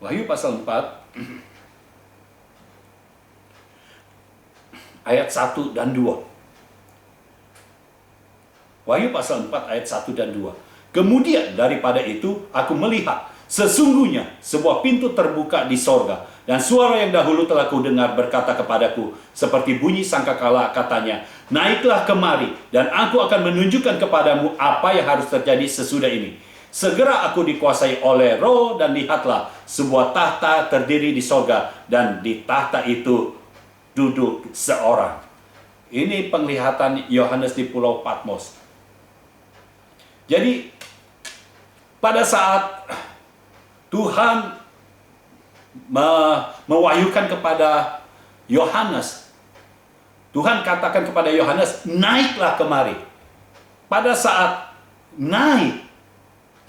Wahyu pasal 4. Ayat 1 dan 2. Wahyu pasal 4 ayat 1 dan 2. Kemudian daripada itu aku melihat sesungguhnya sebuah pintu terbuka di sorga, dan suara yang dahulu telah kudengar berkata kepadaku seperti bunyi sangkakala, katanya, naiklah kemari dan aku akan menunjukkan kepadamu apa yang harus terjadi sesudah ini. Segera aku dikuasai oleh roh, dan lihatlah sebuah tahta terdiri di sorga, dan di tahta itu duduk seorang. Ini penglihatan Yohanes di Pulau Patmos. Jadi pada saat Tuhan mewahyukan kepada Yohanes, Tuhan katakan kepada Yohanes, naiklah kemari. Pada saat naik,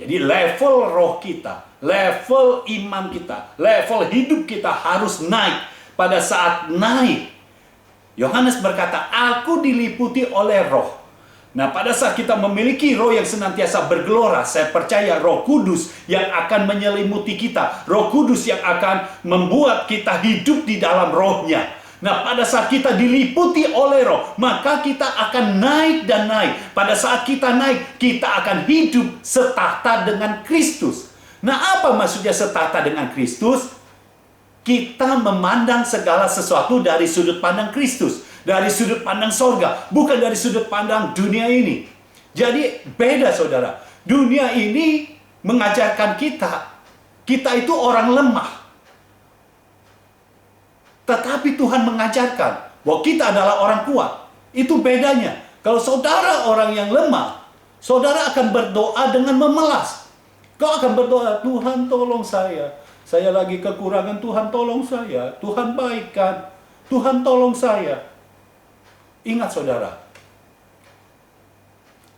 jadi level roh kita, level iman kita, level hidup kita harus naik. Pada saat naik, Yohanes berkata, aku diliputi oleh roh. Nah, pada saat kita memiliki roh yang senantiasa bergelora, saya percaya Roh Kudus yang akan menyelimuti kita, Roh Kudus yang akan membuat kita hidup di dalam rohnya. Nah, pada saat kita diliputi oleh roh, maka kita akan naik dan naik. Pada saat kita naik, kita akan hidup setahta dengan Kristus. Nah, apa maksudnya setahta dengan Kristus? Kita memandang segala sesuatu dari sudut pandang Kristus, dari sudut pandang sorga, bukan dari sudut pandang dunia ini. Jadi beda, saudara. Dunia ini mengajarkan kita itu orang lemah. Tetapi Tuhan mengajarkan bahwa kita adalah orang kuat. Itu bedanya. Kalau saudara orang yang lemah, saudara akan berdoa dengan memelas. Kau akan berdoa, Tuhan tolong saya. Saya lagi kekurangan, Tuhan tolong saya. Tuhan baikkan, Tuhan tolong saya. Ingat saudara,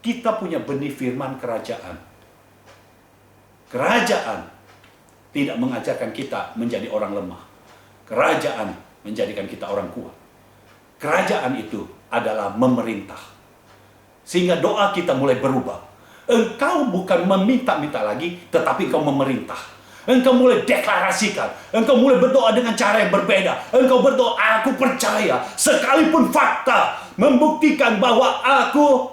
kita punya benih firman kerajaan. Kerajaan tidak mengajarkan kita menjadi orang lemah. Kerajaan menjadikan kita orang kuat. Kerajaan itu adalah memerintah. Sehingga doa kita mulai berubah. Engkau bukan meminta-minta lagi, tetapi engkau memerintah. Engkau mulai deklarasikan. Engkau mulai berdoa dengan cara yang berbeda. Engkau berdoa, aku percaya. Sekalipun fakta membuktikan bahwa aku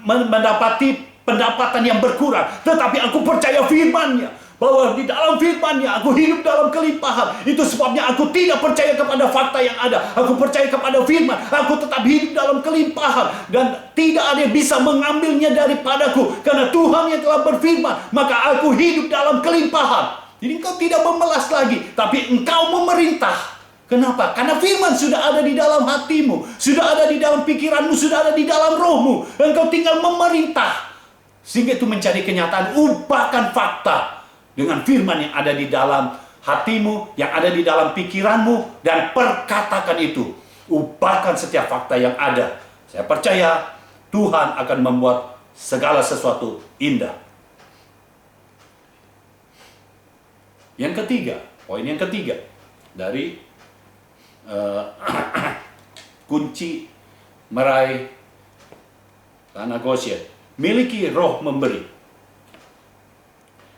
mendapati pendapatan yang berkurang, tetapi aku percaya firman-Nya. Bahwa di dalam firman-Nya aku hidup dalam kelimpahan. Itu sebabnya aku tidak percaya kepada fakta yang ada. Aku percaya kepada firman. Aku tetap hidup dalam kelimpahan. Dan tidak ada yang bisa mengambilnya daripadaku. Karena Tuhan yang telah berfirman, maka aku hidup dalam kelimpahan. Jadi engkau tidak memelas lagi, tapi engkau memerintah. Kenapa? Karena firman sudah ada di dalam hatimu. Sudah ada di dalam pikiranmu. Sudah ada di dalam rohmu. Engkau tinggal memerintah. Sehingga itu menjadi kenyataan. Ubahkan fakta dengan firman yang ada di dalam hatimu, yang ada di dalam pikiranmu, dan perkatakan itu. Ubahkan setiap fakta yang ada. Saya percaya Tuhan akan membuat segala sesuatu indah. Yang ketiga, poin yang ketiga dari kunci meraih tanah Goshen, miliki roh memberi.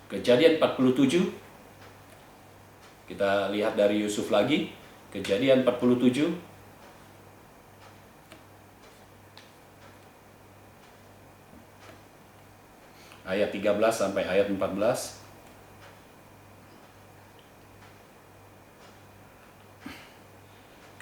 Kejadian 47, kita lihat dari Yusuf lagi. Kejadian 47 ayat 13 sampai ayat 14.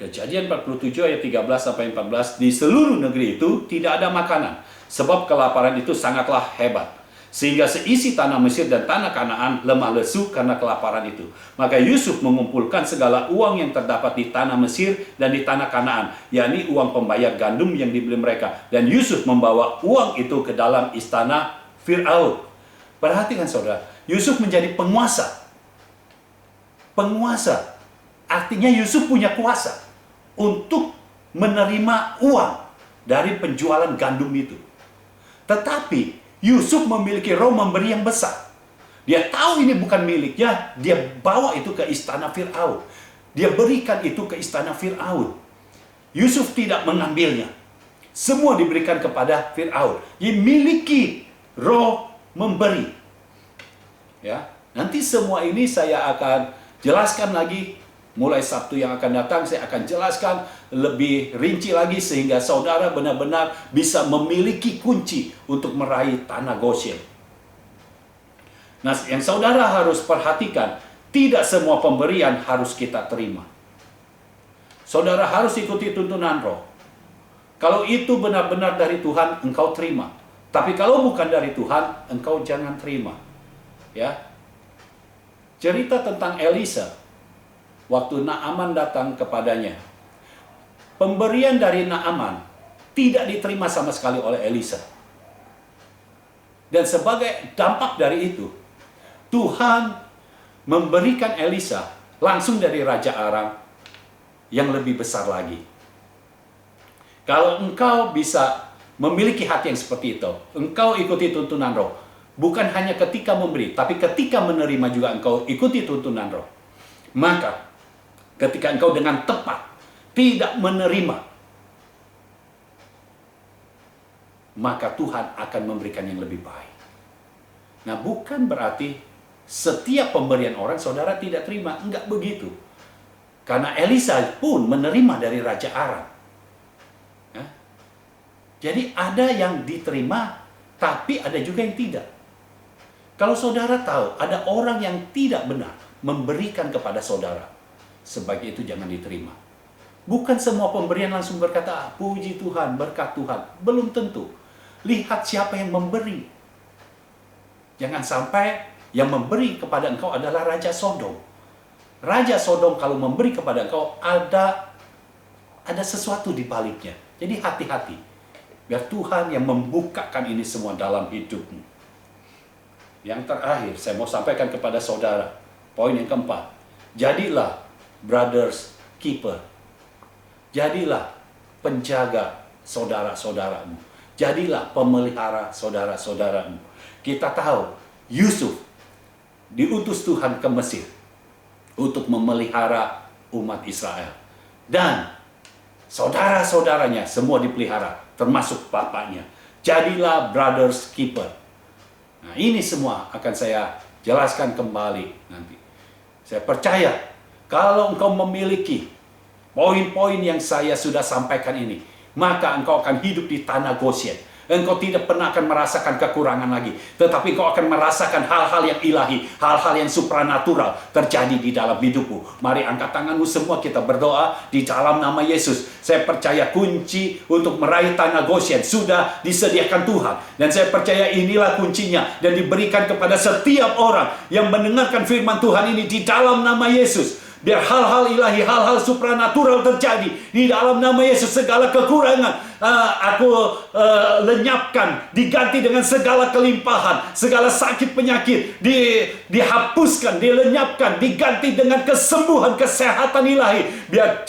Kejadian 47 ayat 13 sampai 14, di seluruh negeri itu tidak ada makanan, sebab kelaparan itu sangatlah hebat. Sehingga seisi tanah Mesir dan tanah Kanaan lemah lesu karena kelaparan itu. Maka Yusuf mengumpulkan segala uang yang terdapat di tanah Mesir dan di tanah Kanaan, yakni uang pembayar gandum yang dibeli mereka. Dan Yusuf membawa uang itu ke dalam istana Fir'aun. Perhatikan saudara, Yusuf menjadi penguasa. Penguasa, artinya Yusuf punya kuasa untuk menerima uang dari penjualan gandum itu. Tetapi Yusuf memiliki roh memberi yang besar. Dia tahu ini bukan miliknya, dia bawa itu ke istana Fir'aun. Dia berikan itu ke istana Fir'aun. Yusuf tidak mengambilnya. Semua diberikan kepada Fir'aun. Dia miliki roh memberi. Ya, nanti semua ini saya akan jelaskan lagi. Mulai Sabtu yang akan datang saya akan jelaskan lebih rinci lagi sehingga saudara benar-benar bisa memiliki kunci untuk meraih tanah Goshen. Nah, yang saudara harus perhatikan, tidak semua pemberian harus kita terima. Saudara harus ikuti tuntunan roh. Kalau itu benar-benar dari Tuhan, engkau terima. Tapi kalau bukan dari Tuhan, engkau jangan terima. Ya. Cerita tentang Elisa. Waktu Naaman datang kepadanya, pemberian dari Naaman tidak diterima sama sekali oleh Elisa. Dan sebagai dampak dari itu, Tuhan memberikan Elisa langsung dari Raja Aram yang lebih besar lagi. Kalau engkau bisa memiliki hati yang seperti itu, engkau ikuti tuntunan roh. Bukan hanya ketika memberi, tapi ketika menerima juga engkau ikuti tuntunan roh. Maka ketika engkau dengan tepat tidak menerima, maka Tuhan akan memberikan yang lebih baik. Nah, bukan berarti setiap pemberian orang saudara tidak terima. Enggak begitu. Karena Elisa pun menerima dari Raja Aram. Nah, jadi ada yang diterima, tapi ada juga yang tidak. Kalau saudara tahu ada orang yang tidak benar memberikan kepada saudara, sebagai itu jangan diterima. Bukan semua pemberian langsung berkata, puji Tuhan, berkat Tuhan. Belum tentu. Lihat siapa yang memberi. Jangan sampai yang memberi kepada engkau adalah Raja Sodom. Raja Sodom kalau memberi kepada engkau ada sesuatu di baliknya. Jadi hati-hati. Biar Tuhan yang membukakan ini semua dalam hidupmu. Yang terakhir, saya mau sampaikan kepada saudara. Poin yang keempat. Jadilah brothers keeper. Jadilah penjaga saudara-saudaramu. Jadilah pemelihara saudara-saudaramu. Kita tahu Yusuf diutus Tuhan ke Mesir untuk memelihara umat Israel. Dan saudara-saudaranya semua dipelihara, termasuk bapaknya. Jadilah brothers keeper. Nah, ini semua akan saya jelaskan kembali nanti. Saya percaya kalau engkau memiliki poin-poin yang saya sudah sampaikan ini, maka engkau akan hidup di tanah Goshen. Engkau tidak pernah akan merasakan kekurangan lagi, tetapi engkau akan merasakan hal-hal yang ilahi, hal-hal yang supranatural terjadi di dalam hidupmu. Mari angkat tanganmu semua, kita berdoa di dalam nama Yesus. Saya percaya kunci untuk meraih tanah Goshen sudah disediakan Tuhan. Dan saya percaya inilah kuncinya dan diberikan kepada setiap orang yang mendengarkan firman Tuhan ini di dalam nama Yesus. Biar hal-hal ilahi, hal-hal supranatural terjadi di dalam nama Yesus. Segala kekurangan aku lenyapkan, diganti dengan segala kelimpahan. Segala sakit penyakit dihapuskan, dilenyapkan, diganti dengan kesembuhan, kesehatan ilahi. Biar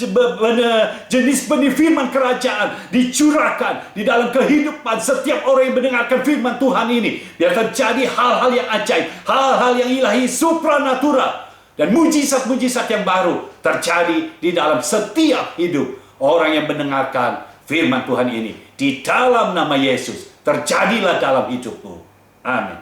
jenis benih firman kerajaan dicurahkan di dalam kehidupan setiap orang yang mendengarkan firman Tuhan ini. Biar terjadi hal-hal yang ajaib, hal-hal yang ilahi, supranatural. Dan mujizat-mujizat yang baru terjadi di dalam setiap hidup orang yang mendengarkan firman Tuhan ini. Di dalam nama Yesus, terjadilah dalam hidupmu. Amin.